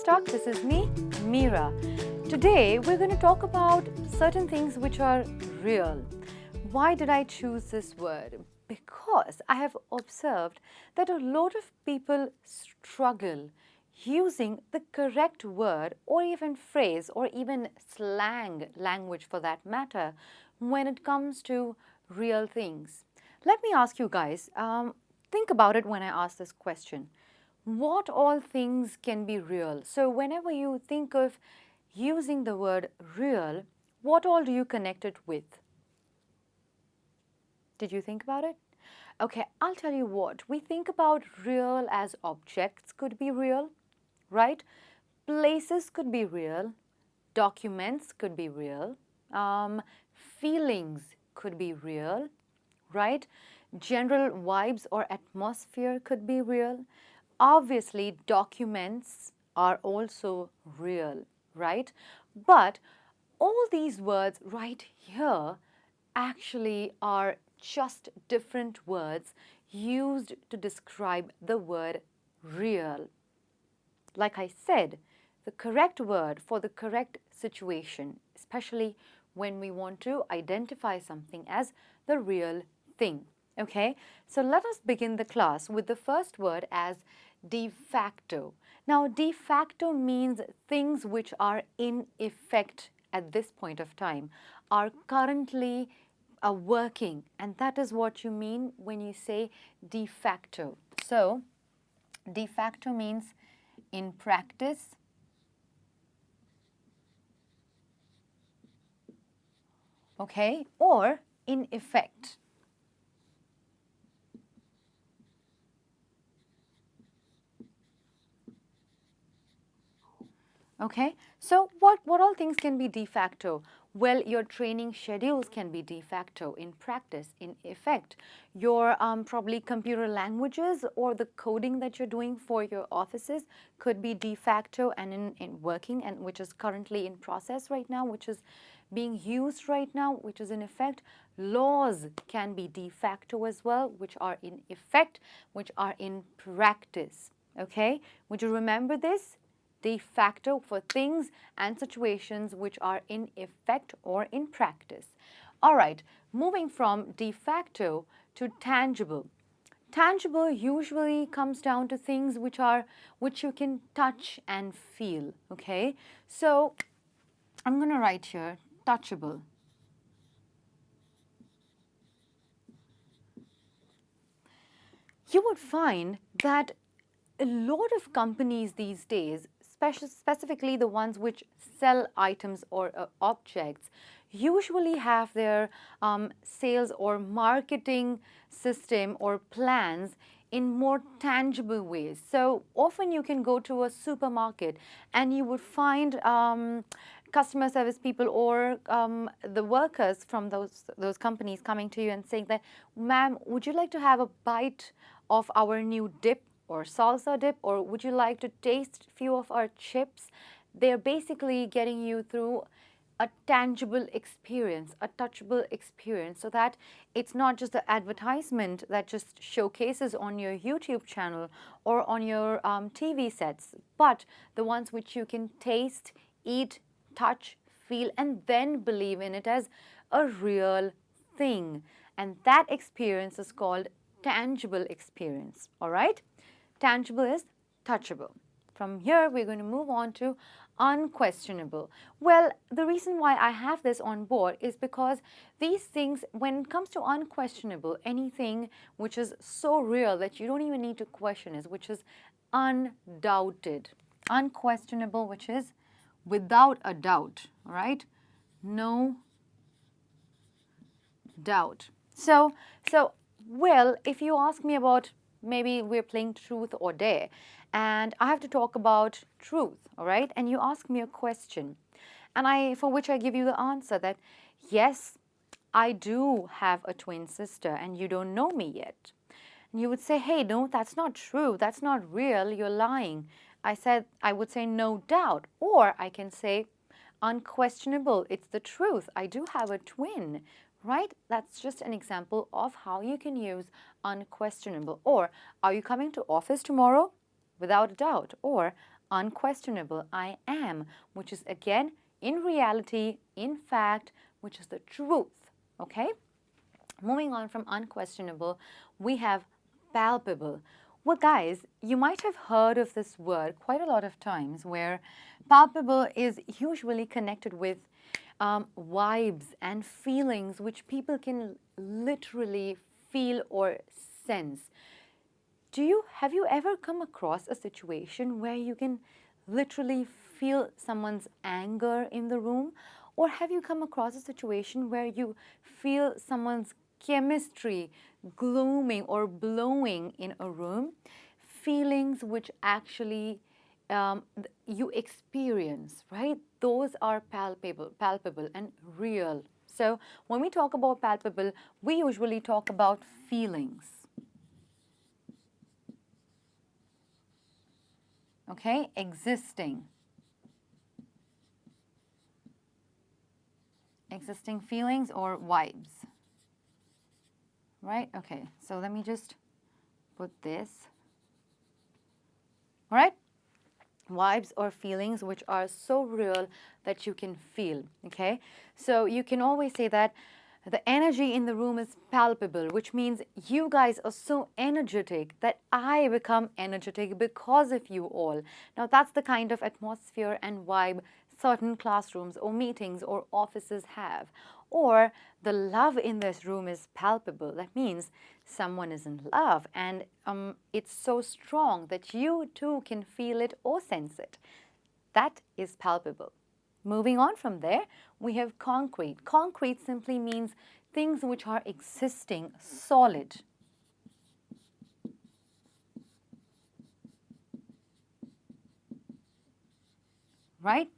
Talk. This is me, Meera. Today, we're going to talk about certain things which are real. Why did I choose this word? Because I have observed that a lot of people struggle using the correct word or even phrase or even slang language for that matter when it comes to real things. Let me ask you guys, think about it when I ask this question. What all things can be real? So whenever you think of using the word real, what all do you connect it with? Did you think about it? Okay, I'll tell you what. We think about real as objects could be real, right? Places could be real. Documents could be real. Feelings could be real, right? General vibes or atmosphere could be real. Obviously, documents are also real, right? But all these words right here actually are just different words used to describe the word real. Like I said, the correct word for the correct situation, especially when we want to identify something as the real thing. Okay, so let us begin the class with the first word as de facto. Now, de facto means things which are in effect at this point of time, are currently working, and that is what you mean when you say de facto. So, de facto means in practice, okay, or in effect. Okay, so what all things can be de facto? Well, your training schedules can be de facto in practice, in effect. Your probably computer languages or the coding that you're doing for your offices could be de facto and in working, and which is currently in process right now, which is being used right now, which is in effect. Laws can be de facto as well, which are in effect, which are in practice. Okay, would you remember this? De facto for things and situations which are in effect or in practice. All right, moving from de facto to tangible. Tangible usually comes down to things which you can touch and feel, okay? So I'm going to write here touchable. You would find that a lot of companies these days, specifically the ones which sell items or objects, usually have their sales or marketing system or plans in more tangible ways. So often you can go to a supermarket and you would find customer service people or the workers from those companies coming to you and saying that, ma'am, would you like to have a bite of our new dip or salsa dip, or would you like to taste a few of our chips? They're basically getting you through a tangible experience, a touchable experience, so that it's not just the advertisement that just showcases on your YouTube channel or on your TV sets, but the ones which you can taste, eat, touch, feel, and then believe in it as a real thing. And that experience is called tangible experience, all right? Tangible is touchable. From here, we're going to move on to unquestionable. Well, the reason why I have this on board is because these things, when it comes to unquestionable, anything which is so real that you don't even need to question it, which is undoubted. Unquestionable, which is without a doubt, all right? No doubt. So, well, if you ask me about, maybe we're playing truth or dare, and I have to talk about truth, all right? And you ask me a question, and for which I give you the answer that, yes, I do have a twin sister and you don't know me yet. And you would say, hey, no, that's not true. That's not real. You're lying. I would say no doubt. Or I can say unquestionable. It's the truth. I do have a twin. Right? That's just an example of how you can use unquestionable. Or, are you coming to office tomorrow? Without a doubt. Or, unquestionable, I am, which is again in reality, in fact, which is the truth. Okay? Moving on from unquestionable, we have palpable. Well, guys, you might have heard of this word quite a lot of times, where palpable is usually connected with vibes and feelings which people can literally feel or sense. Have you ever come across a situation where you can literally feel someone's anger in the room? Or have you come across a situation where you feel someone's chemistry glooming or blowing in a room? Feelings which actually you experience, right? Those are palpable and real. So when we talk about palpable, we usually talk about feelings. Okay, existing feelings or vibes, right? Okay, so let me just put this, all right? Vibes or feelings which are so real that you can feel, okay? So you can always say that the energy in the room is palpable, which means you guys are so energetic that I become energetic because of you all. Now, that's the kind of atmosphere and vibe certain classrooms or meetings or offices have. Or the love in this room is palpable. That means someone is in love and it's so strong that you too can feel it or sense it. That is palpable. Moving on from there, we have concrete. Concrete simply means things which are existing, solid. Right?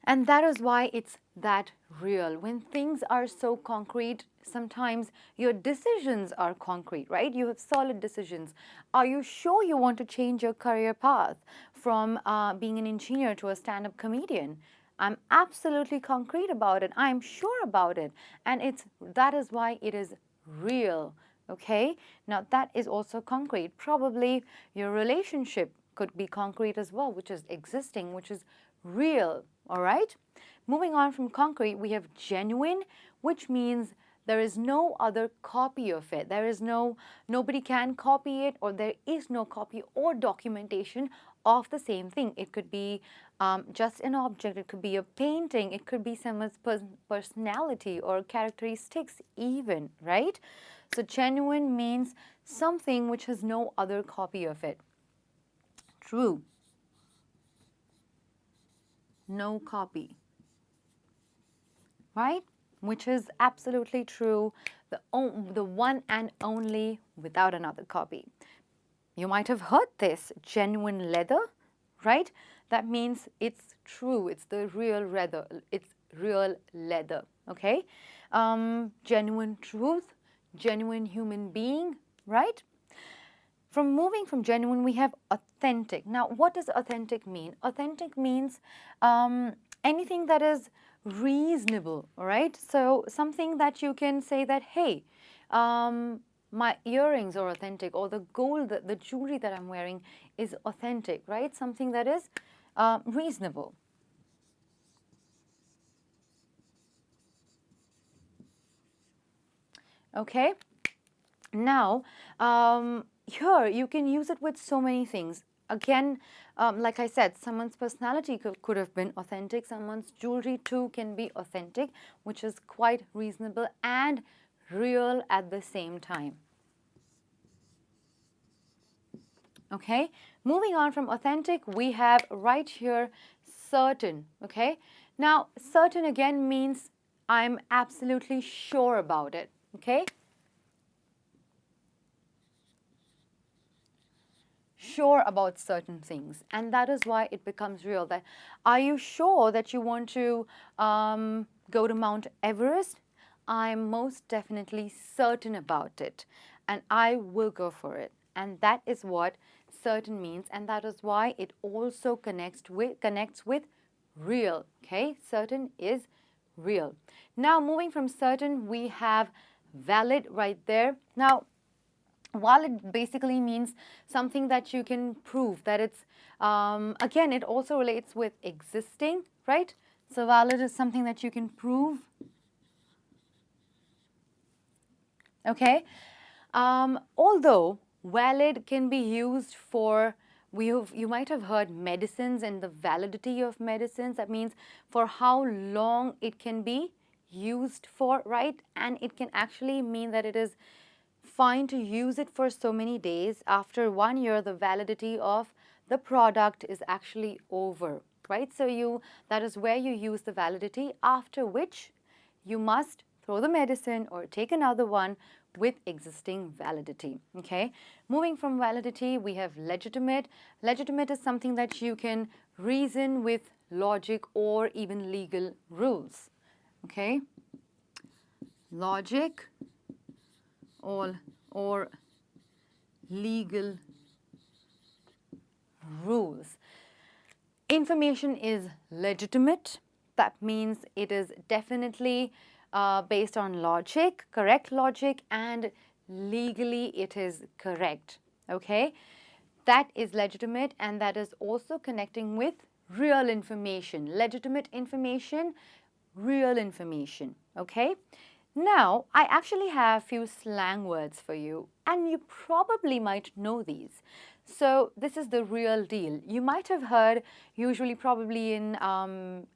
And that is why it's that real. When things are so concrete, sometimes your decisions are concrete, right? You have solid decisions. Are you sure you want to change your career path from being an engineer to a stand-up comedian? I'm absolutely concrete about it. I'm sure about it. And that is why it is real. Okay? Now that is also concrete. Probably your relationship could be concrete as well, which is existing, which is real. All right? Moving on from concrete, we have genuine, which means there is no other copy of it. Nobody can copy it, or there is no copy or documentation of the same thing. It could be just an object, it could be a painting, it could be someone's personality or characteristics even, right? So genuine means something which has no other copy of it. True. No copy, right? Which is absolutely true, the one and only without another copy. You might have heard this, genuine leather, right? That means it's true, it's the real leather, okay? Genuine truth, genuine human being, right? Moving from genuine, we have authentic. Now, what does authentic mean? Authentic means anything that is reasonable, all right? So something that you can say that, hey, my earrings are authentic, or the gold, the jewelry that I'm wearing is authentic, right? Something that is reasonable. Okay? Now, here you can use it with so many things. Again, like I said, someone's personality could have been authentic. Someone's jewelry too can be authentic, which is quite reasonable and real at the same time. Okay, moving on from authentic, we have right here certain. Okay, now certain again means I'm absolutely sure about it. Okay. Sure about certain things, and that is why it becomes real. That, are you sure that you want to go to Mount Everest? I'm most definitely certain about it, and I will go for it. And that is what certain means, and that is why it also connects with real. Okay, certain is real. Now moving from certain, we have valid right there. Now Valid basically means something that you can prove that it's, again, it also relates with existing, right? So valid is something that you can prove. Okay. Although valid can be used for, you might have heard medicines and the validity of medicines. That means for how long it can be used for, right? And it can actually mean that it is fine to use it for so many days. After 1 year, the validity of the product is actually over, right? So that is where you use the validity, after which you must throw the medicine or take another one with existing validity. Okay, moving from validity, we have legitimate. Legitimate is something that you can reason with logic or even legal rules. Okay, logic or legal rules. Information is legitimate. That means it is definitely based on logic, correct logic, and legally it is correct. Okay, that is legitimate, and that is also connecting with real information. Legitimate information, real information. Okay, now I actually have few slang words for you, and you probably might know these. So this is the real deal. You might have heard, usually probably in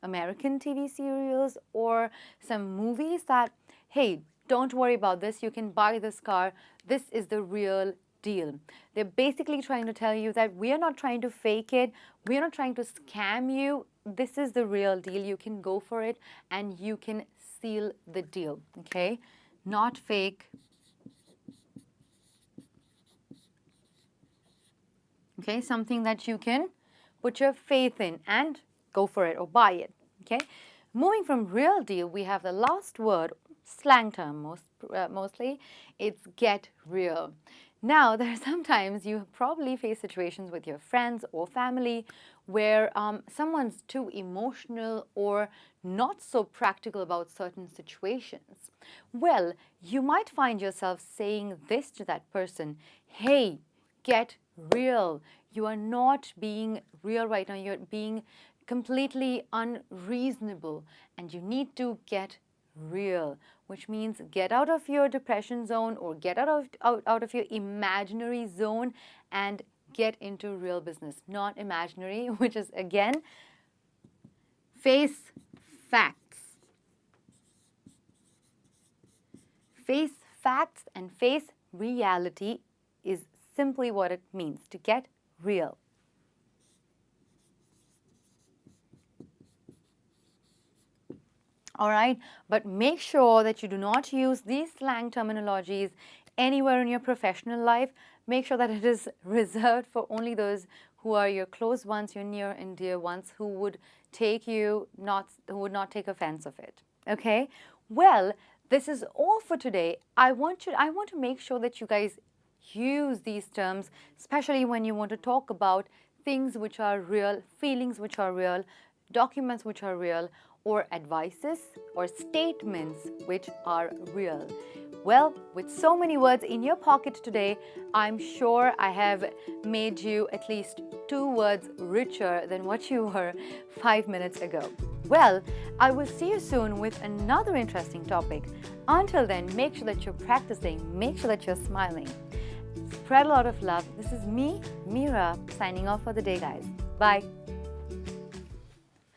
American TV serials or some movies, that, hey, don't worry about this, you can buy this car, this is the real deal. They're basically trying to tell you that we are not trying to fake it, we are not trying to scam you, this is the real deal, you can go for it and you can seal the deal. Okay, not fake. Okay, something that you can put your faith in and go for it or buy it. Okay, moving from real deal, we have the last word, slang term mostly, it's get real. Now, there are sometimes you probably face situations with your friends or family where someone's too emotional or not so practical about certain situations. Well, you might find yourself saying this to that person, hey, get real. You are not being real right now. You're being completely unreasonable and you need to get real, which means get out of your depression zone or get out of your imaginary zone and get into real business, not imaginary, which is again face facts. Face facts and face reality is simply what it means to get real. All right, but make sure that you do not use these slang terminologies anywhere in your professional life. Make sure that it is reserved for only those who are your close ones, your near and dear ones, who would not take offense of it. Okay? Well, this is all for today. I want to make sure that you guys use these terms, especially when you want to talk about things which are real, feelings which are real, documents which are real, or advices or statements which are real. Well, with so many words in your pocket today, I'm sure I have made you at least 2 words richer than what you were 5 minutes ago. Well, I will see you soon with another interesting topic. Until then, make sure that you're practicing, make sure that you're smiling. Spread a lot of love. This is me, Meera, signing off for the day, guys. Bye.